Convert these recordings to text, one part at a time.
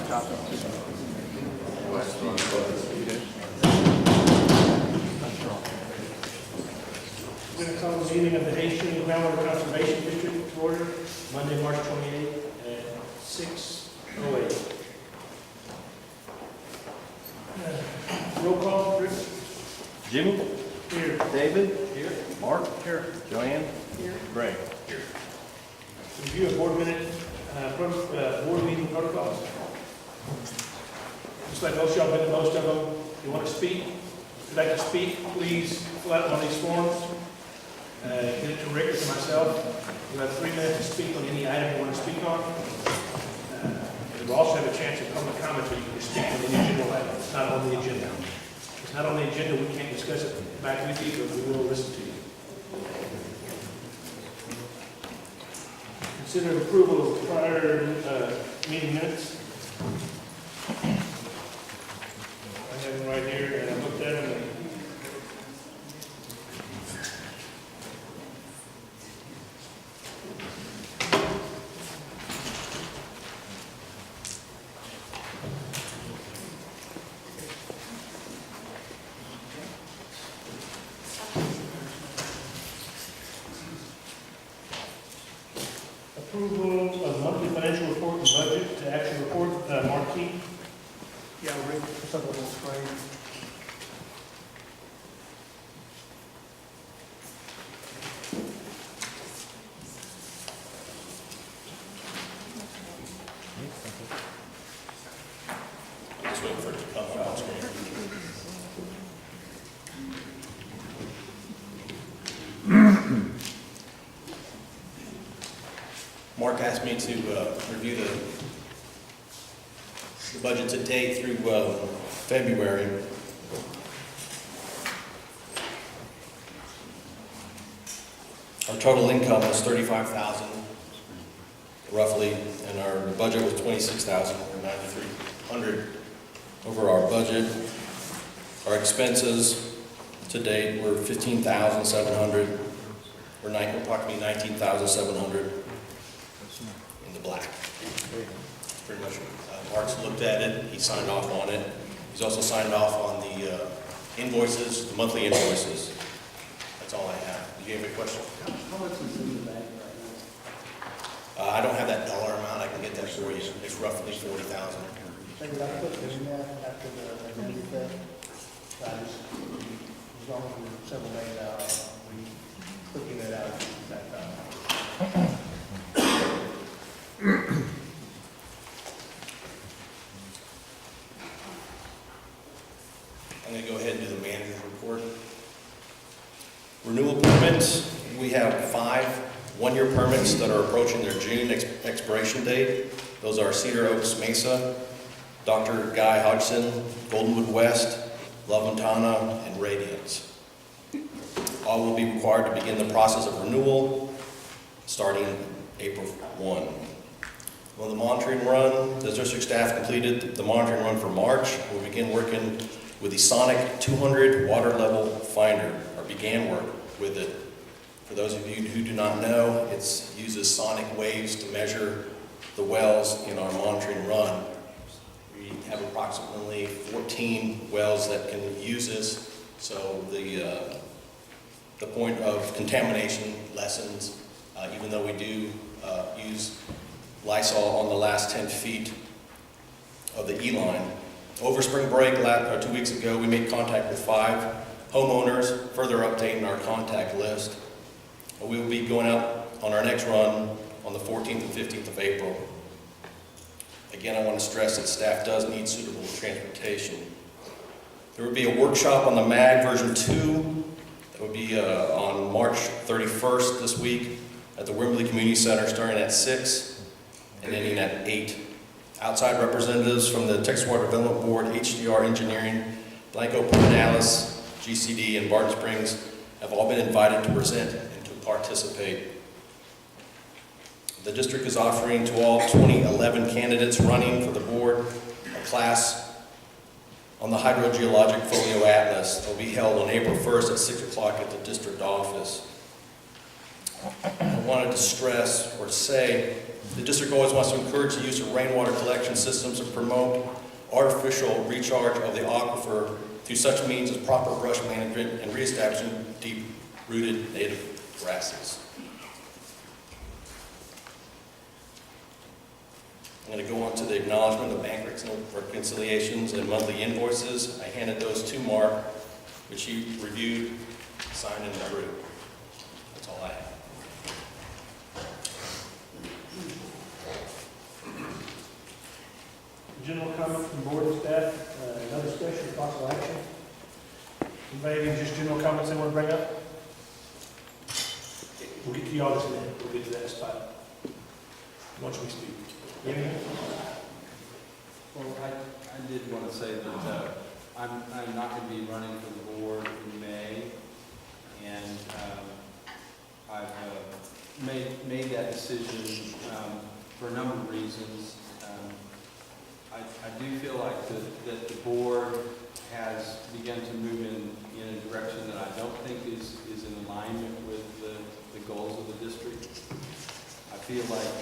We're going to call the meeting of the Htgcd Groundwater Conservation District to order, Monday, March 28th at 6:08. Roll call, Rick? Jimmy? Here. David? Here. Mark? Here. Joanne? Here. Greg? Here. Review of board meeting protocols. Looks like most of y'all been to most of them. If you want to speak, if you'd like to speak, please fill out one of these forms. Get it to Rick or to myself. You have 3 minutes to speak on any item you want to speak on. And we'll also have a chance at public comments where you can speak on any general item. It's not on the agenda. If it's not on the agenda, we can't discuss it back with you, but we will listen to you. Consider approval of prior meeting minutes. I have them right here, and I looked at them. Approval of monthly financial report and budget to action report, Marquis. Yeah, Rick, what's up on the screen? Just waiting for it to come up on screen. Mark asked me to review the budget to date through February. Our total income was $35,000 roughly, and our budget was $26,000, or $9,300 over our budget. Our expenses to date were $15,700, or approximately $19,700 in the black. Pretty much, Mark's looked at it, he signed off on it. He's also signed off on the invoices, the monthly invoices. That's all I have. Do you have a question? How much is in the bank right now? I don't have that dollar amount, I can get that for you. It's roughly $40,000. Maybe I put it in there after the meeting fed. I just, as long as we're several days out, we clicking it out at that time. I'm going to go ahead and do the manager's report. Renewal permits, we have 5 one-year permits that are approaching their June expiration date. Those are Cedar Oaks Mesa, Dr. Guy Hodgson, Goldenwood West, La Ventana, and Radiance. All will be required to begin the process of renewal starting April 1. On the monitoring run, the district staff completed the monitoring run for March. We'll begin working with the Sonic 200 water level finder, or began work with it. For those of you who do not know, it uses sonic waves to measure the wells in our monitoring run. We have approximately 14 wells that can use this, so the point of contamination lessens, even though we do use Lysol on the last 10 feet of the E-line. Over spring break, 2 weeks ago, we made contact with 5 homeowners, further updating our contact list. We will be going out on our next run on the 14th and 15th of April. Again, I want to stress that staff does need suitable transportation. There will be a workshop on the MAG version 2 that will be on March 31st this week at the Wimberley Community Center, starting at 6 and ending at 8. Outside representatives from the Texas Water Development Board, HDR Engineering, Blanco Pernalis, GCD, and Barton Springs have all been invited to present and to participate. The district is offering to all 2011 candidates running for the board a class on the hydrogeologic folio atlas that will be held on April 1st at 6 o'clock at the district office. I wanted to stress or say The district always wants to encourage the use of rainwater collection systems and promote artificial recharge of the aquifer through such means as proper brush management and reestablishing deep-rooted native grasses. I'm going to go on to the acknowledgement of bank reconciliations and monthly invoices. I handed those to Mark, which he reviewed, signed, and approved. That's all I have. General comment from board and staff, no discussion, possible action. Anybody have just general comments they want to bring up? We'll get to y'all just a minute. We'll get to that spot once we speak. Anything? Well, I did want to say that I'm not going to be running for the board in May, and I've made that decision for a number of reasons. I do feel like that the board has begun to move in a direction that I don't think is in alignment with the goals of the district. I feel like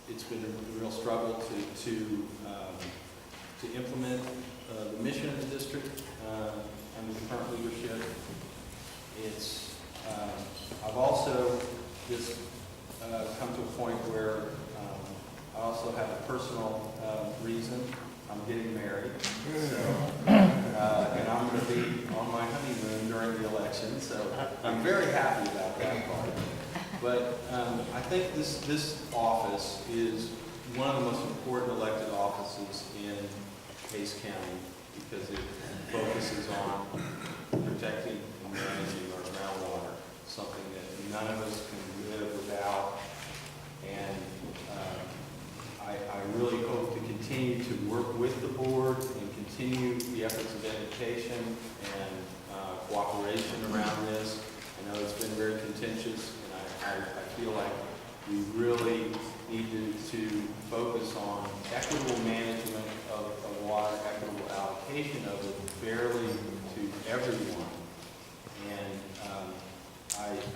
it's been a real struggle to implement the mission of the district under the current leadership. I've also just come to a point where I also have a personal reason. I'm getting married, and I'm going to be on my honeymoon during the election, so I'm very happy about that part. But I think this office is one of the most important elected offices in Case County because it focuses on protecting and managing our groundwater, something that none of us can live without. And I really hope to continue to work with the board and continue the efforts of education and cooperation around this. I know it's been very contentious, and I feel like we really need to focus on equitable management of water, equitable allocation of it fairly to everyone. And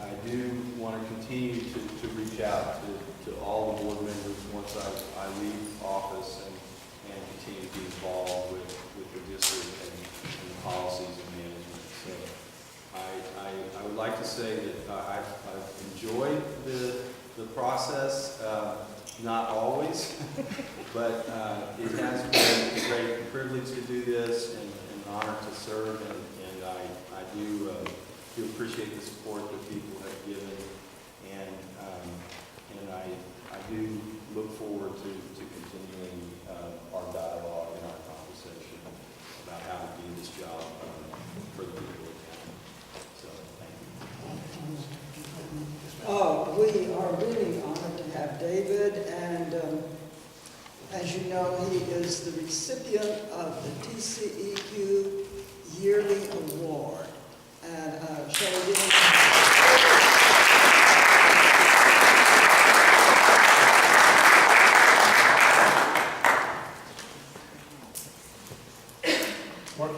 I do want to continue to reach out to all the board members once I leave office and continue to be involved with the district and the policies and management. So I would like to say that I've enjoyed the process, not always, but it has been a great privilege to do this and an honor to serve, and I do appreciate the support that people have given, and I do look forward to continuing our dialogue and our conversation about how to do this job for the people of town. So, thank you. We are really honored to have David, and as you know, he is the recipient of the TCEQ Yearly Award. And shall we give him Mark,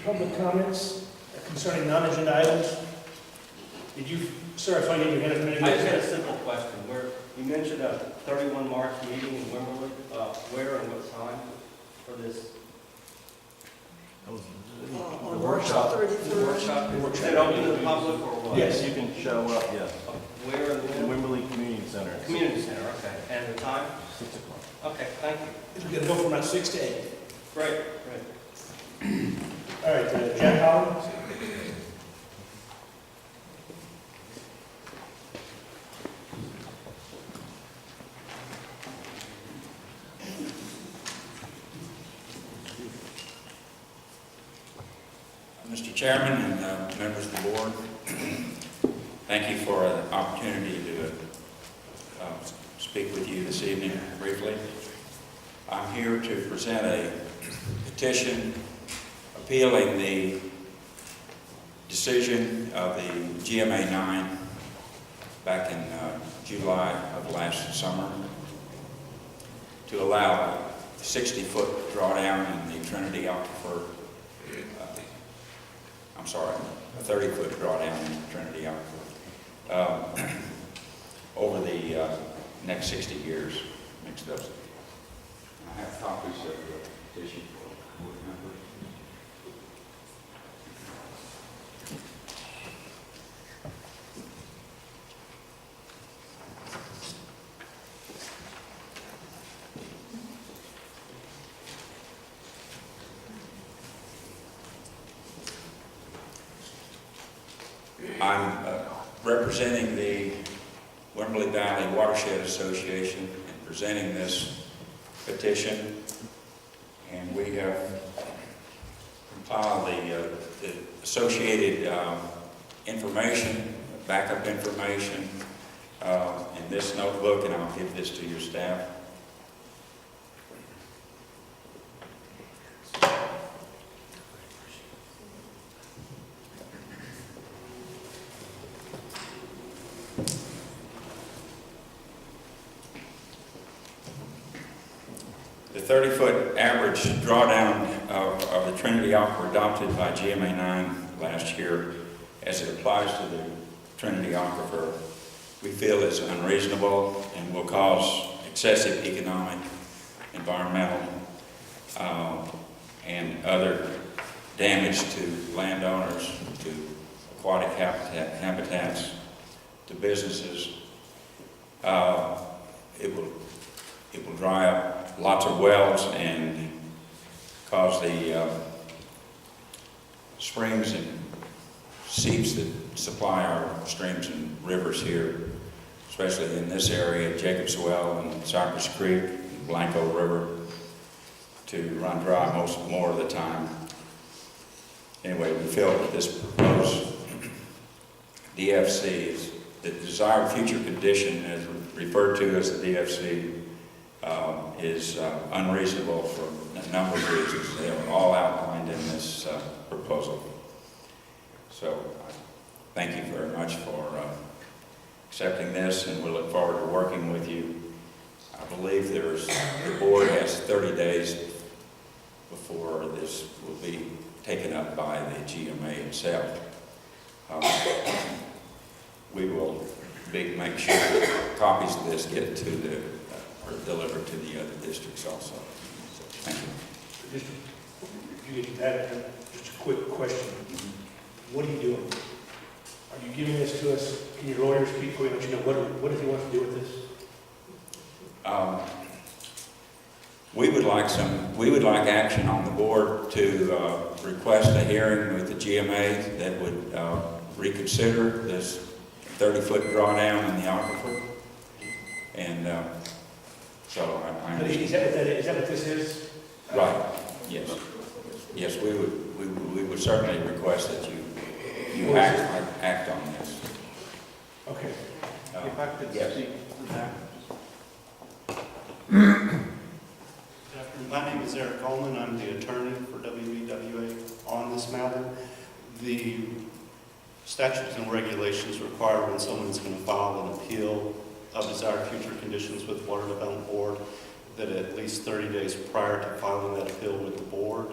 public comments concerning non-agenda items? Did you, sir, I saw you had your hand up a minute ago. I just had a simple question. You mentioned a 31 March meeting in Wimberley. Where and what time for this? on March 31st? Workshop. Is it open to the public or what? Yes. You can show up, yes. Where and In when? Wimberley Community Center. Community Center, okay. And the time? 6 o'clock. Okay, thank you. It's going to go from about 6 to 8. Great. All right, Jack Collins. Mr. Chairman and members of the board, thank you for the opportunity to speak with you this evening briefly. I'm here to present a petition appealing the decision of the GMA 9 back in July of last summer to allow a 60-foot drawdown in the Trinity Aquifer. I'm sorry, a 30-foot drawdown in the Trinity Aquifer. uh, over the next 60 years, mixed up. I have copies of the petition for board members. I'm representing the Wimberley Valley Watershed Association and presenting this petition. And we have compiled the associated information, backup information in this notebook, and I'll give this to your staff. The 30-foot average drawdown of the Trinity Aquifer adopted by GMA 9 last year, as it applies to the Trinity Aquifer, we feel is unreasonable and will cause excessive economic, environmental, and other damage to landowners, to aquatic habitats, to businesses. It will dry up lots of wells and cause the springs and seeps that supply our streams and rivers here, especially in this area, Jacob's Well and Cypress Creek, and Blanco River, to run dry more of the time. Anyway, we feel that this proposed DFC is the desired future condition, as referred to as the DFC, is unreasonable for a number of reasons. They are all outlined in this proposal. So thank you very much for accepting this, and we look forward to working with you. I believe the board has 30 days before this will be taken up by the GMA itself. We will make sure that copies of this get to or delivered to the other districts also. So, thank you. Just, you get that, just a quick question. What are you doing? Are you giving this to us? Can your lawyers keep going? Let you know what does he want to do with this? We would like action on the board to request a hearing with the GMA that would reconsider this 30-foot drawdown in the aquifer. And so I But is that what this is? Right. Yes. Yes, we would certainly request that you act on this. Okay. If I could Yes. speak to that. My name is Eric Coleman. I'm the attorney for WVWA on this matter. The statutes and regulations require when someone's going to file an appeal of desired future conditions with Water Development Board, that at least 30 days prior to filing that appeal with the board,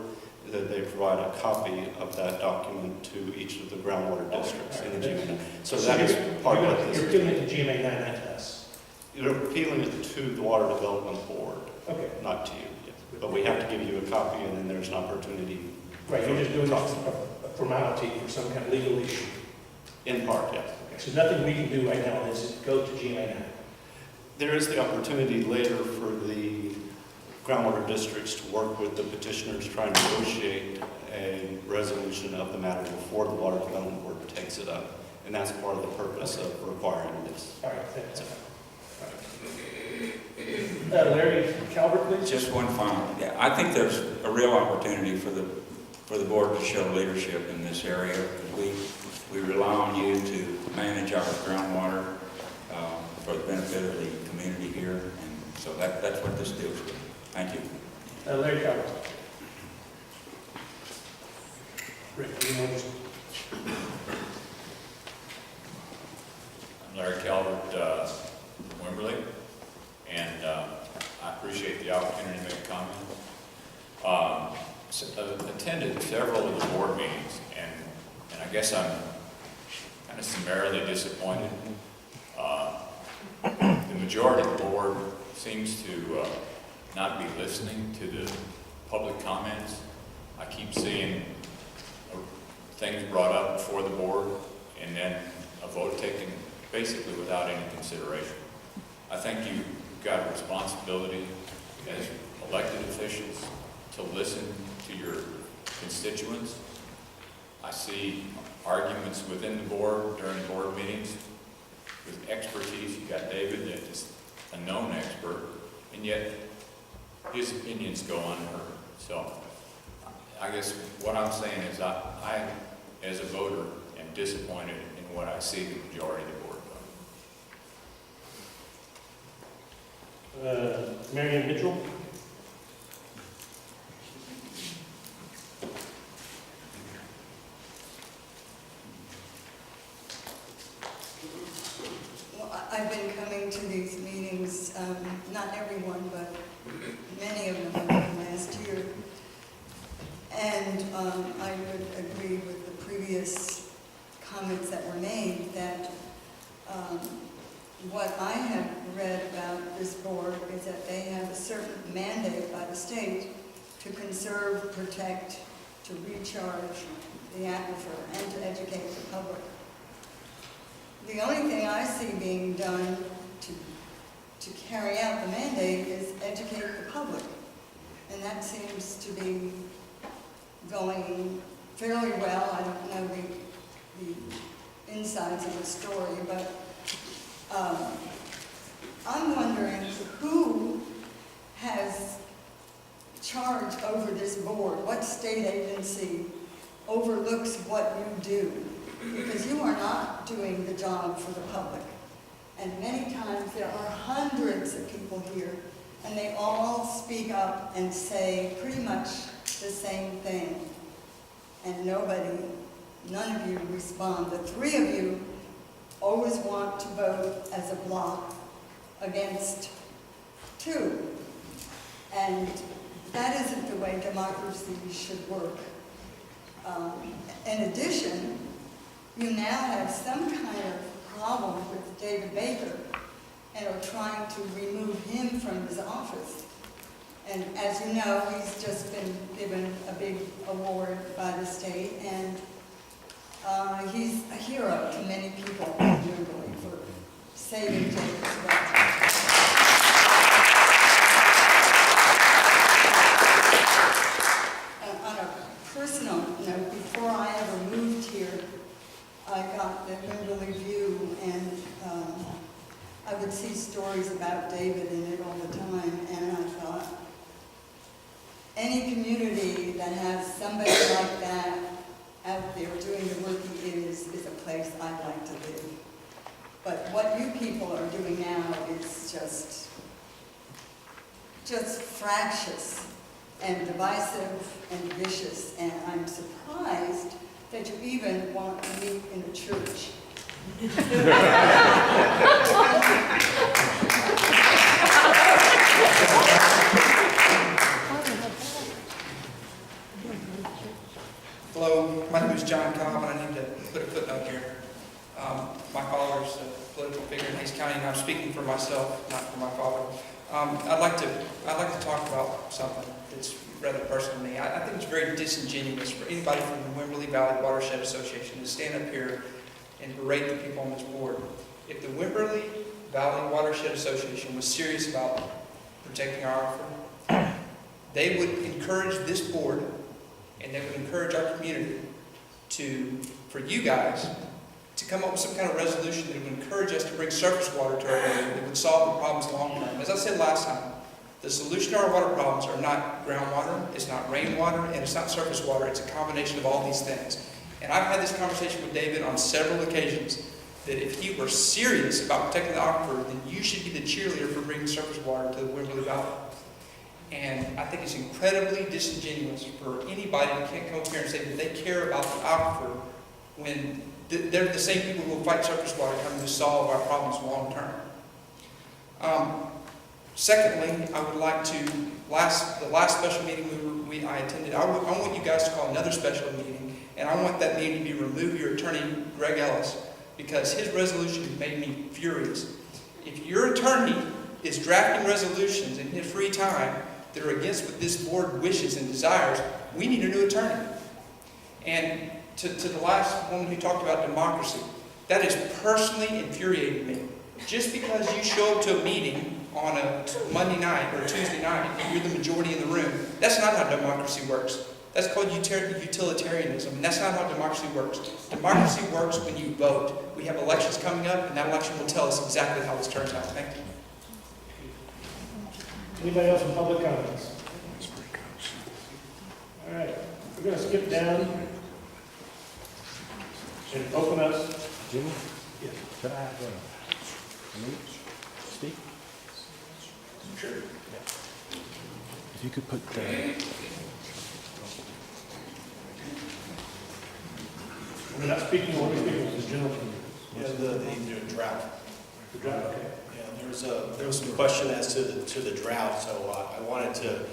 that they provide a copy of that document to each of the groundwater districts in the GMA. So that is part of what this You're is. appealing it to GMA 9, not to us. You're appealing it to the Water Development Board, Okay. not to you. But we have to give you a copy, and then there's an opportunity. Right, you're just doing a formality for some kind of legal issue. In part, yes. Okay, so nothing we can do right now on this is go to GMA 9. There is the opportunity later for the groundwater districts to work with the petitioners trying to negotiate a resolution of the matter before the Water Development Board takes it up. And that's part of the purpose of requiring this. All right, thanks. Larry Calvert, please. Just one final. Yeah, I think there's a real opportunity for the board to show leadership in this area. We rely on you to manage our groundwater for the benefit of the community here, and so that's what this deals with. Thank you. Larry Calvert. Rick, you want to... I'm Larry Calvert, Wimberley, and I appreciate the opportunity to make a comment. I've attended several of the board meetings, and I guess I'm kind kind of summarily disappointed. The majority of the board seems to not be listening to the public comments. I keep seeing things brought up before the board and then a vote taken basically without any consideration. I think you've got a responsibility as elected officials to listen to your constituents. I see arguments within the board during board meetings with expertise. You got David that is a known expert, and yet his opinions go unheard. So I guess what I'm saying is I as a voter, am disappointed in what I see the majority of the board doing. Marion Mitchell? Well, I've been coming to these meetings, not everyone, but many of them in the last year. And I would agree with the previous comments that were made that what I have read about this board is that they have a certain mandate by the state to conserve, protect, to recharge the aquifer, and to educate the public. The only thing I see being done to carry out the mandate is educate the public. And that seems to be going fairly well. I don't know the insides of the story, but I'm wondering who has charge over this board? What state agency overlooks what you do? Because you are not doing the job for the public. And many times there are hundreds of people here, and they all speak up and say pretty much the same thing. And none of you respond. The three of you always want to vote as a block against two. And that isn't the way democracy should work. In addition, you now have some kind of problem with David Baker and are trying to remove him from his office. And as you know, he's just been given a big award by the state, and he's a hero to many people in Kimberly for saving David's life. On a personal note, before I ever moved here, I got the Kimberly View, and I would see stories about David in it all the time, and I thought, any community that has somebody like that out there doing the work he is a place I'd like to live. But what you people are doing now is just fractious and divisive and vicious, and I'm surprised that you even want to meet in a church. Hello, my name is John Cobb, and I need to put a footnote here. My father's a political figure in Hays County, and I'm speaking for myself, not for my father. I'd like to talk about something that's rather personal to me. I think it's very disingenuous for anybody from the Wimberley Valley Watershed Association to stand up here and berate the people on this board. If the Wimberley Valley Watershed Association was serious about protecting our aquifer, they would encourage this board, and they would encourage our community for you guys to come up with some kind of resolution that would encourage us to bring surface water to our area that would solve the problems long term. As I said last time, the solution to our water problems are not groundwater, it's not rainwater, and it's not surface water. It's a combination of all these things. And I've had this conversation with David on several occasions, that if he were serious about protecting the aquifer, then you should be the cheerleader for bringing surface water to the Wimberley Valley. And I think it's incredibly disingenuous for anybody who can't come up here and say that they care about the aquifer when they're the same people who will fight surface water coming to solve our problems long term. Secondly, I would like to, the last special meeting I attended, I want you guys to call another special meeting, and I want that meeting to be remove your attorney, Greg Ellis, because his resolution made me furious. If your attorney is drafting resolutions in his free time that are against what this board wishes and desires, we need a new attorney. And to the last woman who talked about democracy, that is personally infuriating me. Just because you show up to a meeting on a Monday night or a Tuesday night and you're the majority in the room, that's not how democracy works. That's called utilitarianism, and that's not how democracy works. Democracy works when you vote. We have elections coming up, and that election will tell us exactly how this turns out. Thank you. Anybody else in public comments? All right, we're going to skip down and open up. Jimmy, Yes. could I have speak? Sure. If you could put We're not speaking, we're speaking to the general. Yeah, the drought. The drought, okay. Yeah, there was some question as to the drought, so I wanted to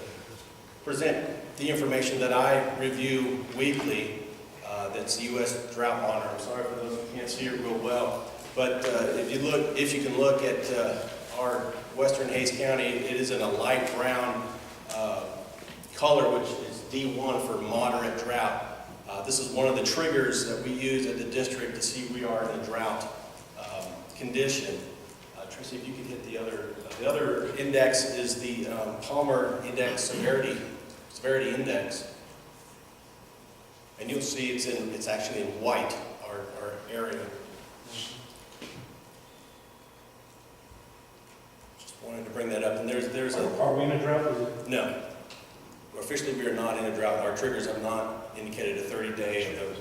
present the information that I review weekly. That's the U.S. Drought Monitor. I'm sorry for those who can't see it real well, but if you can look at our western Hays County, it is in a light brown color, which is D1 for moderate drought. This is one of the triggers that we use at the district to see we are in a drought condition. Tracy, if you could hit the other. The other index is the Palmer Index Severity Index. And you'll see it's actually in white, our area. Just wanted to bring that up. And there's a... Are we in a drought? Is it? No. Officially, we are not in a drought. Our triggers have not indicated a 30-day, the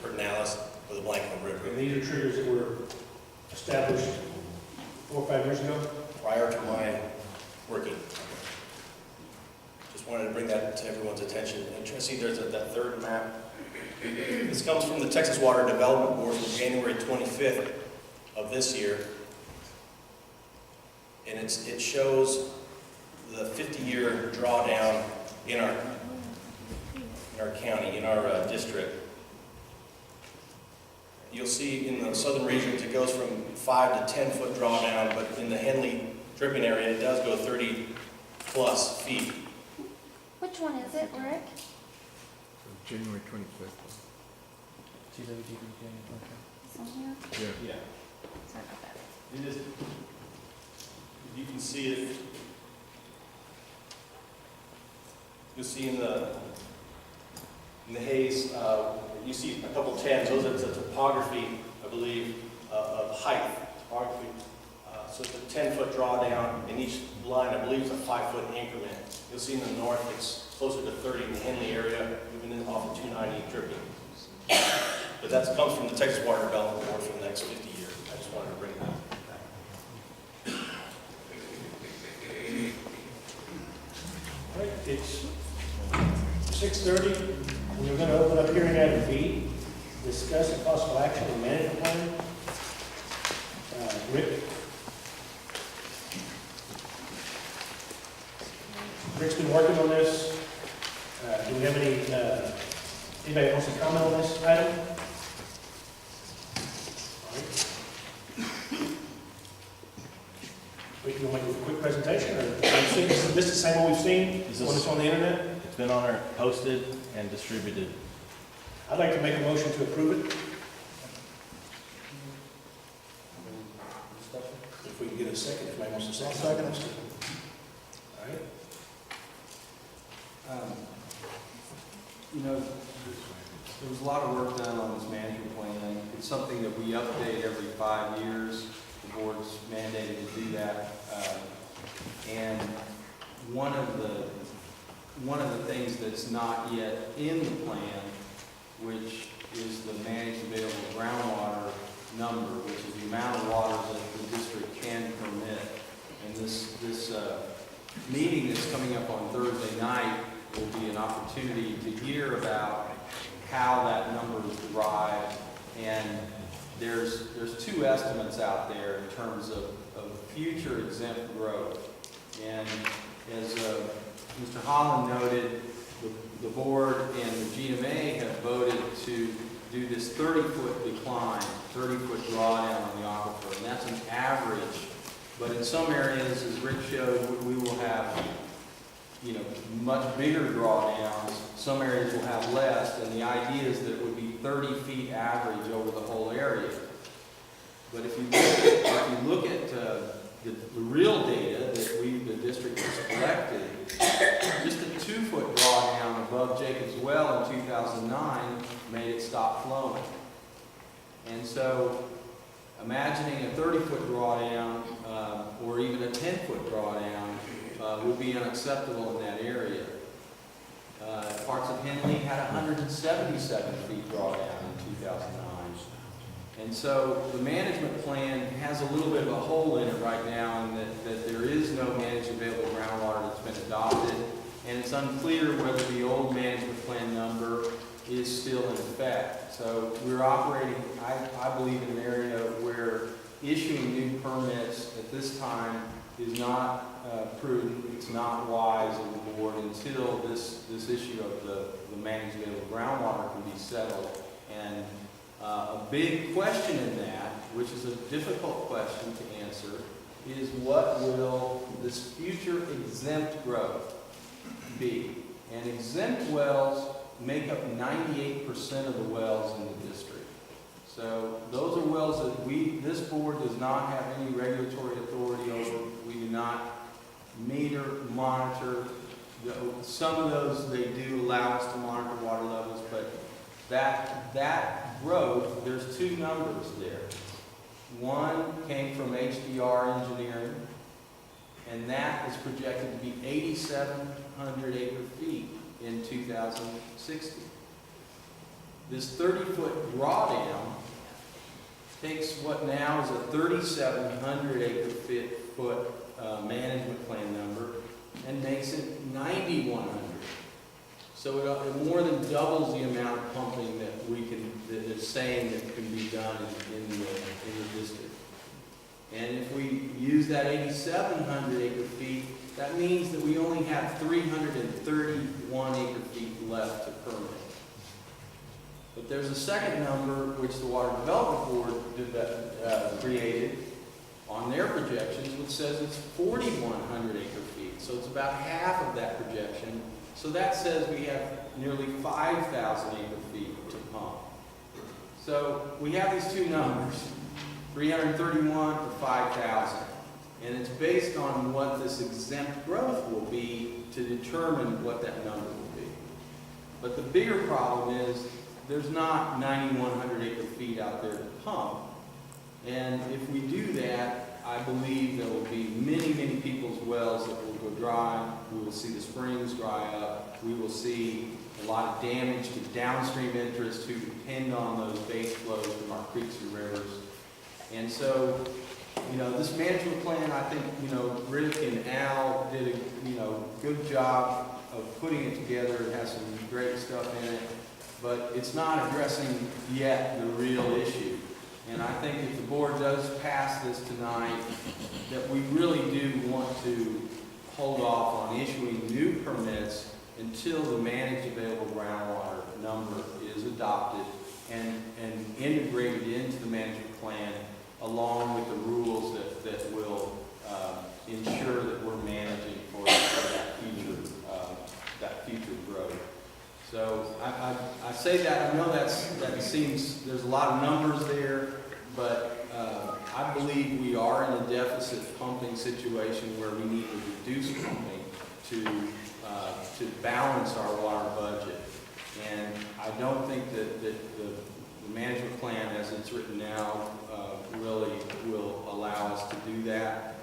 Pertinalis or the Blanco River. And these are triggers that were established 4 or 5 years ago? Prior to my working. Just wanted to bring that to everyone's attention. And Tracy, there's that third map. This comes from the Texas Water Development Board from January 25th of this year. And it shows the 50-year drawdown in our county, in our district. You'll see in the southern regions it goes from 5 to 10 foot drawdown, but in the Henley dripping area it does go 30 plus feet. Which one is it, Rick? January 25th. It's on here? Yeah. Sorry about that. It is, you can see it. You'll see in the haze, you see a couple 10s. Those are the topography, I believe, of height topography. So it's a 10-foot drawdown in each line. I believe it's a 5-foot increment. You'll see in the north it's closer to 30 in the Henley area, moving in off of 290 dripping. But that comes from the Texas Water Development Board for the next 50 years. I just wanted to bring that back. All right, it's 6:30, and we're going to open up hearing item B, discuss a possible action on management plan. Rick's been working on this. Do we have anybody wants to comment on this item? All right. We can make a quick presentation, or is this the same one we've seen? This When is- it's on the internet? It's been on our posted and distributed. I'd like to make a motion to approve it. If we can get a second, if anybody wants to second. Second. All right. There was a lot of work done on this management plan. It's something that we update every 5 years. The board's mandated to do that. And one of the things that's not yet in the plan, which is the managed available groundwater number, which is the amount of water that the district can permit. And this meeting that's coming up on Thursday night will be an opportunity to hear about how that number is derived. And there's two estimates out there in terms of future exempt growth. And as Mr. Holland noted, the board and the GMA have voted to do this 30-foot decline, 30-foot drawdown on the aquifer, and that's an average. But in some areas, as Rick showed, we will have, you know, much bigger drawdowns. Some areas will have less, and the idea is that it would be 30 feet average over the whole area. But if you look at the real data that the district has collected, just a 2-foot drawdown above Jacob's Well in 2009 made it stop flowing. And so, imagining a 30-foot drawdown or even a 10-foot drawdown would be unacceptable in that area. Parts of Henley had 177 feet drawdown in 2009. And so the management plan has a little bit of a hole in it right now, in that there is no managed available groundwater that's been adopted, and it's unclear whether the old management plan number is still in effect. So we're operating, I believe, in an area where issuing new permits at this time is not prudent, it's not wise of the board until this issue of the managed available groundwater can be settled. And a big question in that, which is a difficult question to answer, is what will this future exempt growth be? And exempt wells make up 98% of the wells in the district. So those are wells that this board does not have any regulatory authority over. We do not meter, monitor. Some of those they do allow us to monitor water levels, but that growth, there's two numbers there. One came from HDR Engineering, and that is projected to be 8,700 acre-feet in 2060. This 30-foot drawdown takes what now is a 3,700 acre-foot management plan number and makes it 9,100. So it more than doubles the amount of pumping that that is saying that can be done in the district. And if we use that 8,700 acre-feet, that means that we only have 331 acre-feet left to permit. But there's a second number which the Water Development Board created on their projections, which says it's 4,100 acre-feet. So it's about half of that projection. So that says we have nearly 5,000 acre-feet to pump. So we have these two numbers, 331 to 5,000. And it's based on what this exempt growth will be to determine what that number will be. But the bigger problem is there's not 9,100 acre-feet out there to pump. And if we do that, I believe there will be many, many people's wells that will go dry. We will see the springs dry up. We will see a lot of damage to downstream interests who depend on those base flows from our creeks and rivers. And so, you know, this management plan, I think, you know, Rick and Al did a, good job of putting it together. It has some great stuff in it, but it's not addressing yet the real issue. And I think if the board does pass this tonight, that we really do want to hold off on issuing new permits until the managed available groundwater number is adopted and integrated into the management plan, along with the rules that will ensure that we're managing for that future growth. So I say that, I know that seems, there's a lot of numbers there, but I believe we are in a deficit pumping situation where we need to reduce pumping to balance our water budget. And I don't think that the management plan as it's written now really will allow us to do that.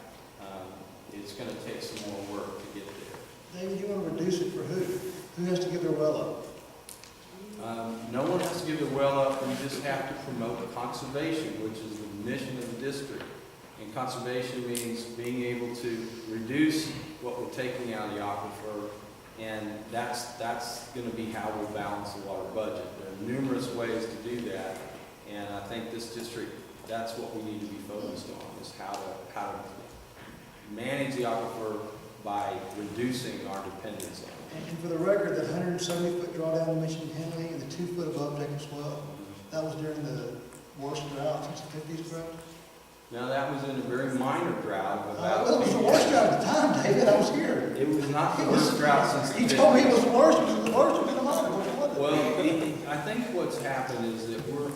It's going to take some more work to get there. David, you want to reduce it for who? Who has to give their well up? No one has to give their well up. We just have to promote conservation, which is the mission of the district. And conservation means being able to reduce what we're taking out of the aquifer, and that's going to be how we'll balance the water budget. There are numerous ways to do that, and I think this district, that's what we need to be focused on, is how to manage the aquifer by reducing our dependence on it. And for the record, the 170-foot drawdown you mentioned in Henley and the 2 foot above Jacob's Well, That was during the worst drought since the 50s, correct? Now, that was in a very minor drought of Well, it was the about, worst drought at the time, David, I was here. it was not the worst drought since the He 50s. told me it was the worst, it was the worst, it was the minor, what was it? Well, I think what's happened is that we're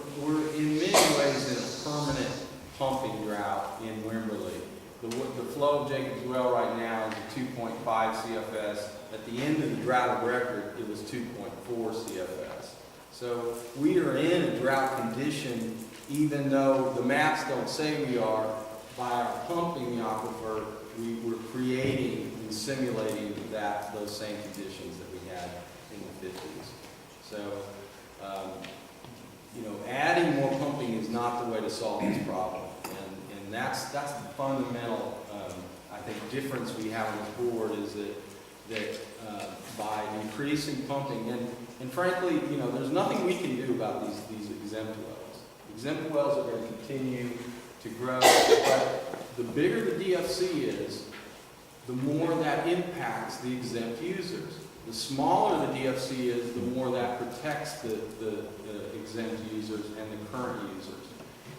in many ways in a permanent pumping drought in Wimberley. The flow of Jacob's Well right now is a 2.5 CFS. At the end of the drought of record, it was 2.4 CFS. So we are in a drought condition, even though the maps don't say we are. By our pumping the aquifer, we're creating and simulating those same conditions that we had in the 50s. So, adding more pumping is not the way to solve this problem. And that's the fundamental, I think, difference we have on the board is that by increasing pumping, and frankly, there's nothing we can do about these exempt wells. Exempt wells are going to continue to grow, but the bigger the DFC is, the more that impacts the exempt users. The smaller the DFC is, the more that protects the exempt users and the current users.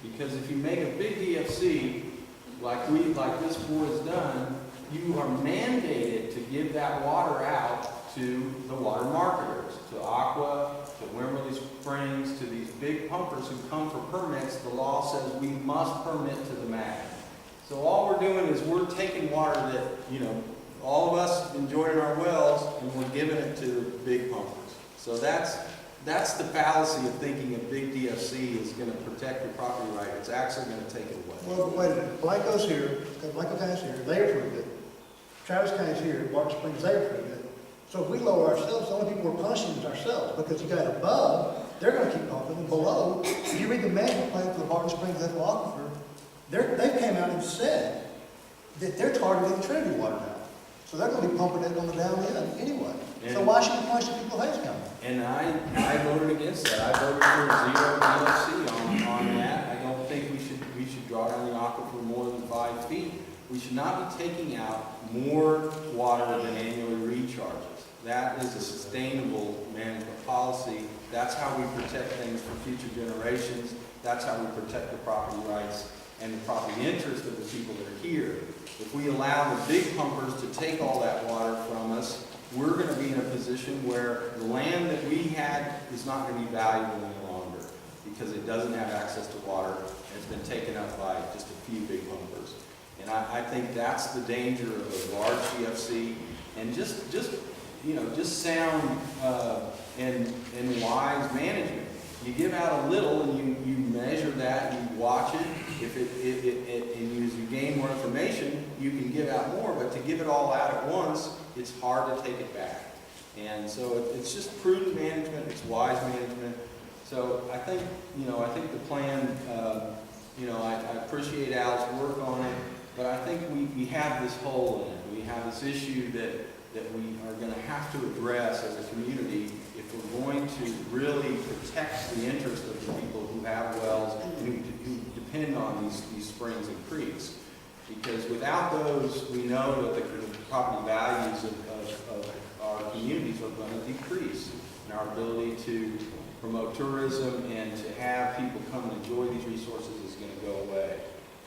Because if you make a big DFC, like this board has done, you are mandated to give that water out to the water marketers, to Aqua, to Wimberley Springs, to these big pumpers who come for permits. The law says we must permit to the max. So all we're doing is we're taking water that, all of us enjoy in our wells, and we're giving it to the big pumpers. So that's the fallacy of thinking a big DFC is going to protect your property right. It's actually going to take it away. Well, wait a minute, Blanco's here, Blanco County's here, they approved it. Travis County's here, Barton Springs, they approved it. So if we lower ourselves, the only people we're punishing is ourselves, because you got above, they're gonna keep pumping, and below, if you read the management plan for the Barton Springs Ethel Aquifer, they came out and said that they're targeting Trinity water now. So they're gonna be pumping it on the down end anyway. So why should we punish the people of Hayes County? And I voted against that. I voted for zero DFC on that. I don't think we should draw down the aquifer more than 5 feet. We should not be taking out more water than annually recharges. That is a sustainable management policy. That's how we protect things for future generations. That's how we protect the property rights and the property interest of the people that are here. If we allow the big pumpers to take all that water from us, we're going to be in a position where the land that we had is not going to be valuable any longer because it doesn't have access to water and it's been taken up by just a few big pumpers. And I think that's the danger of a large CFC, and just sound and wise management. You give out a little and you measure that, you watch it. If and as you gain more information, you can give out more. But to give it all out at once, it's hard to take it back. And so it's just prudent management. It's wise management. So I think the plan. I appreciate Al's work on it. But I think we have this hole in it. We have this issue that we are going to have to address as a community if we're going to really protect the interest of the people who have wells and who depend on these springs and creeks. Because without those, we know that the property values of our communities are going to decrease, and our ability to promote tourism and to have people come and enjoy these resources is going to go away.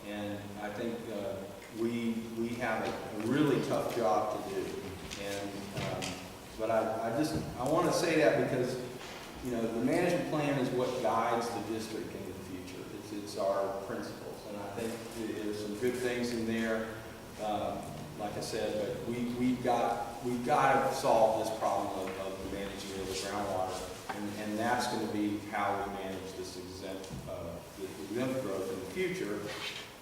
And I think we have a really tough job to do. And but I want to say that because the management plan is what guides the district in the future. It's our principles, and I think there's some good things in there. Like I said, but we've got to solve this problem of the managing of the groundwater, and that's going to be how we manage this exempt growth in the future.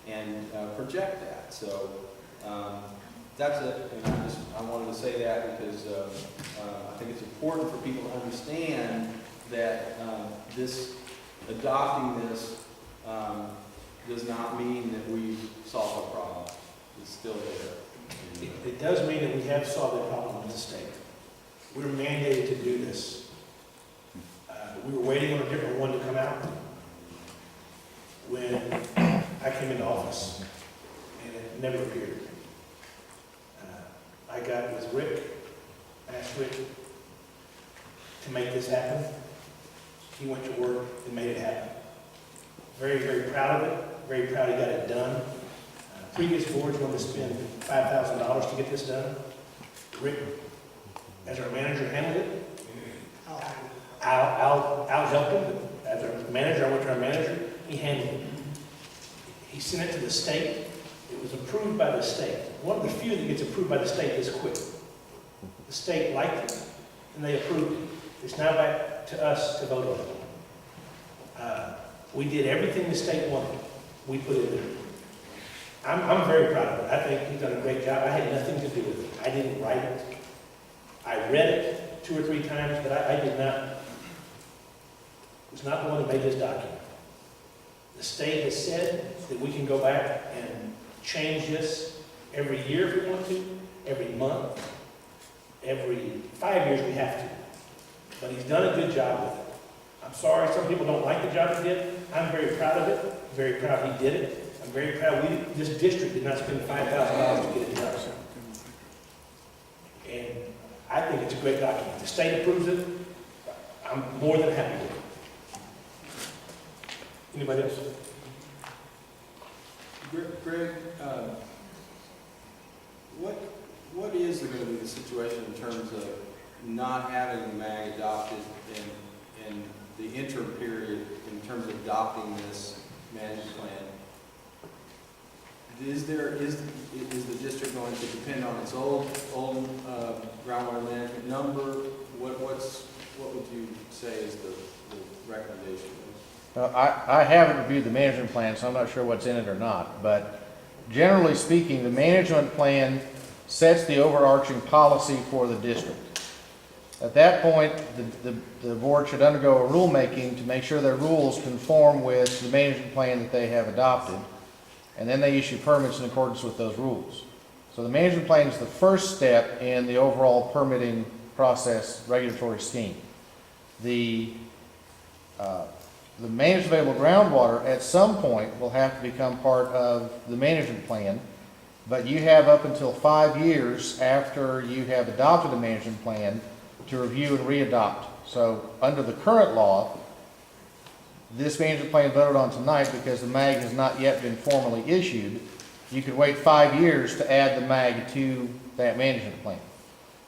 And project that. So that's it. And I wanted to say that because I think it's important for people to understand that adopting this does not mean that we've solved the problem. It's still there. It does mean that we have solved the problem in the state. We're mandated to do this. We were waiting on a different one to come out when I came into office, and it never appeared. I got with Rick, asked Rick to make this happen, he went to work and made it happen. Very, very proud of it, very proud he got it done. Previous boards wanted to spend $5,000 to get this done. Rick, as our manager, handled it. Al helped him, but as our manager, I went to our manager, he handled it. He sent it to the state. It was approved by the state. One of the few that gets approved by the state this quick. The state liked it, and they approved it. It's now back to us to vote on it. We did everything the state wanted. We put it in. I'm very proud of it. I think he's done a great job. I had nothing to do with it. I didn't write it. I read it 2 or 3 times, but I did not. Was not the one that made this document. The state has said that we can go back and change this every year if we want to, every month, every 5 years we have to. But he's done a good job with it. I'm sorry some people don't like the job he did. I'm very proud of it. I'm very proud he did it. I'm very proud this district did not spend $5,000 to get it done. And I think it's a great document. The state approves it. I'm more than happy with it. Anybody else? Greg, what is going to be the situation in terms of not having the MAG adopted and the interim period in terms of adopting this management plan? Is the district going to depend on its old groundwater management number? What would you say is the recommendation? I haven't reviewed the management plan, so I'm not sure what's in it or not. But generally speaking, the management plan sets the overarching policy for the district. At that point, the board should undergo a rulemaking to make sure their rules conform with the management plan that they have adopted. And then they issue permits in accordance with those rules. So the management plan is the first step in the overall permitting process regulatory scheme. The managed available groundwater at some point will have to become part of the management plan, but you have up until 5 years after you have adopted a management plan to review and re-adopt. So under the current law, this management plan voted on tonight, because the MAG has not yet been formally issued, you could wait 5 years to add the MAG to that management plan.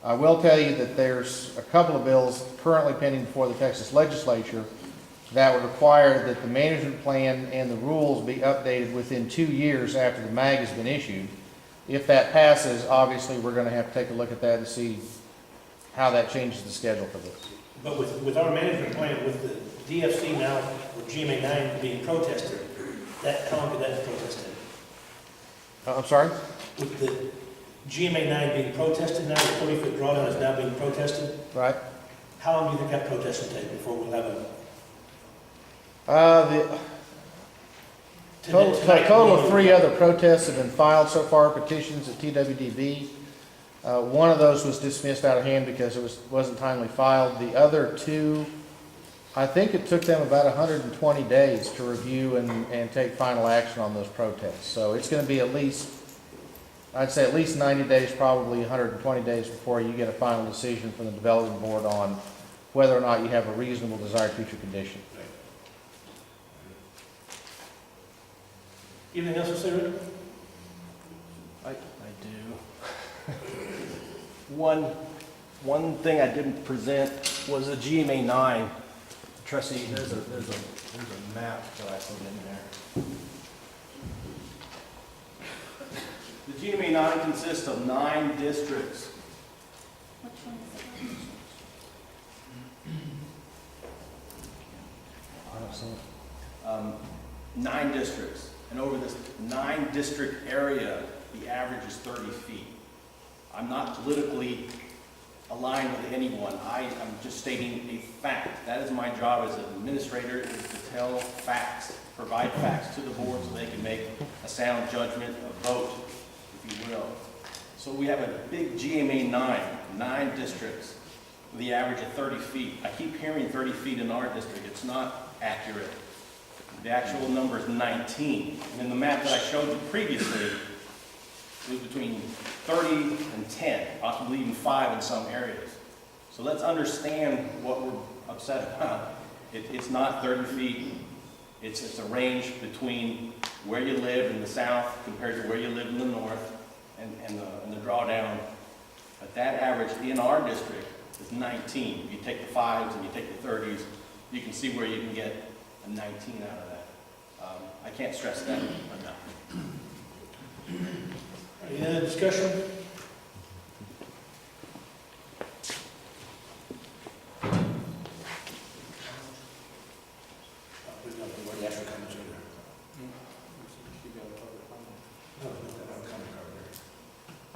I will tell you that there's a couple of bills currently pending before the Texas legislature that would require that the management plan and the rules be updated within 2 years after the MAG has been issued. If that passes, obviously we're going to have to take a look at that and see how that changes the schedule for this. But with our management plan, with the DFC now, or GMA 9 being protested, how long could that be protested? I'm sorry? With the GMA 9 being protested now, the 40-foot drawdown is now being protested, Right. how long do you think that protest will take before we'll have The total of 3 other protests have been filed so far, petitions at TWDB. One of those was dismissed out of hand because it wasn't timely filed. The other 2, I think it took them about 120 days to review and take final action on those protests. So it's going to be I'd say at least 90 days, probably 120 days before you get a final decision from the development board on whether or not you have a reasonable desired future condition. anything else to say, Rick? I do. One thing I didn't present was a GMA 9. Trustee, there's a map that I put in there. The GMA 9 consists of 9 districts. Which one is it? I don't see it. 9 districts, and over this 9 district area, the average is 30 feet. I'm not politically aligned with anyone. I am just stating a fact. That is my job as an administrator, is to tell facts, provide facts to the board so they can make a sound judgment, a vote, if you will. So we have a big GMA 9 districts with the average of 30 feet. I keep hearing 30 feet in our district. It's not accurate. The actual number is 19. And in the map that I showed you previously, it was between 30 and 10, possibly even 5 in some areas. So let's understand what we're upset about. It's not 30 feet. It's a range between where you live in the south compared to where you live in the north and the drawdown. But that average in our district is 19. If you take the 5s and you take the 30s, you can see where you can get a 19 out of that. I can't stress that enough. Any other discussion?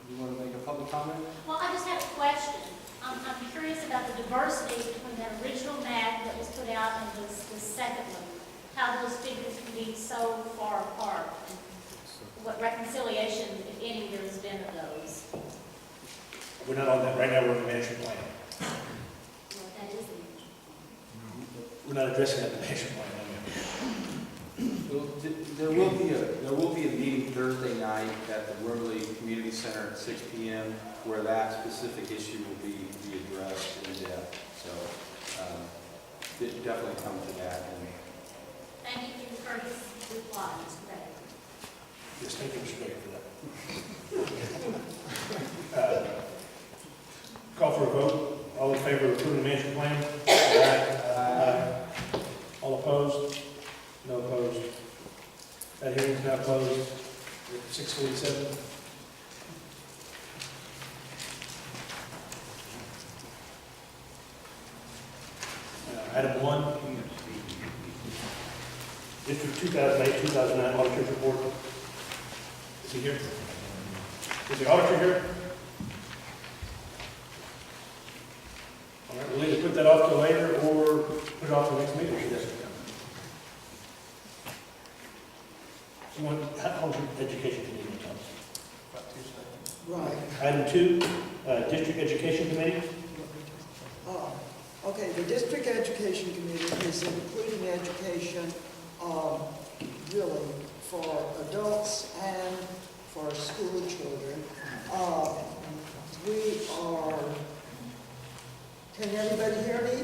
You want to make a public comment? Well, I just have a question. I'm curious about the diversity between that original map that was put out and the second one. How those figures can be so far apart. And what reconciliation, if any, there has been of those. We're not on that, right now we're in the management plan. Well, that is the We're not addressing that in the management plan. There will be a meeting Thursday night at the Worley Community Center at 6 p.m. where that specific issue will be addressed in depth. So definitely come to that. Thank you for your courteous reply, Mr. Baker. Yes, thank you, Mr. Baker, for that. Call for a vote. All in favor of approving the management plan? Aye. All opposed? No opposed. That hearing is now closed at 6:47. Item 1, District 2008-2009 Auditor's Report. Is he here? Is the auditor here? All right, we'll either put that off to later or put it off to the next meeting. How long is your education committee, Tom? About 2 seconds. Right. Item 2, District Education Committee. Okay, the District Education Committee is including education, really for adults and for school children. We are, can everybody hear me?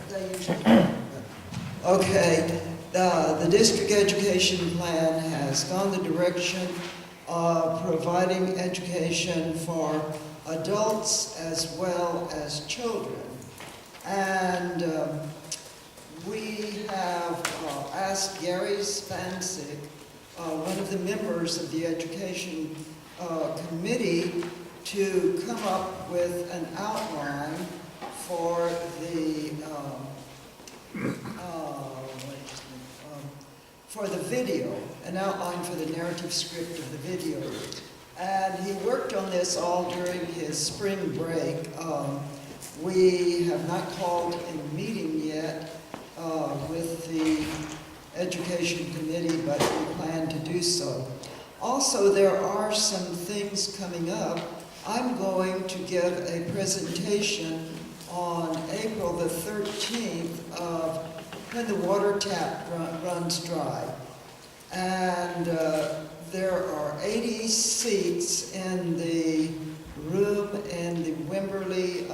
They usually can. Okay, the District Education Plan has gone the direction of providing education for adults as well as children. And we have asked Gary Spancic, one of the members of the Education Committee, to come up with an outline for the video, an outline for the narrative script of the video. And he worked on this all during his spring break. We have not called a meeting yet with the Education Committee, but we plan to do so. Also, there are some things coming up. I'm going to give a presentation on April the 13th of when the water tap runs dry. And there are 80 seats in the room in the Wimberley